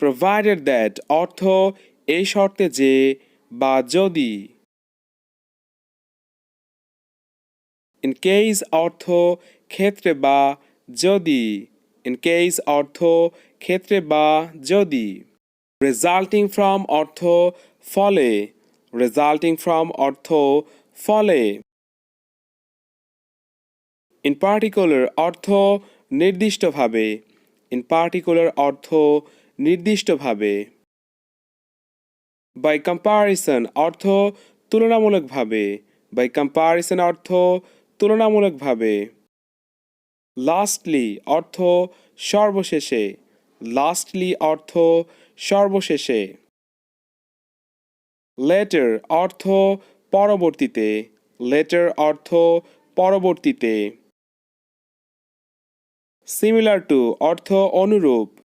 provided that অর্থ এই শর্তে যে বা যদি। in case অর্থ ক্ষেত্রে বা যদি। in case অর্থ ক্ষেত্রে বা যদি। resulting from অর্থ ফলে। resulting from অর্থ ফলে। in particular অর্থ নির্দিষ্টভাবে। in particular অর্থ নির্দিষ্টভাবে। by comparison অর্থ তুলনামূলকভাবে। by comparison অর্থ তুলনামূলকভাবে। lastly অর্থ সর্বশেষে। lastly অর্থ সর্বশেষে। later অর্থ পরবর্তীতে। later অর্থ পরবর্তীতে। similar to অর্থ অনুরূপ।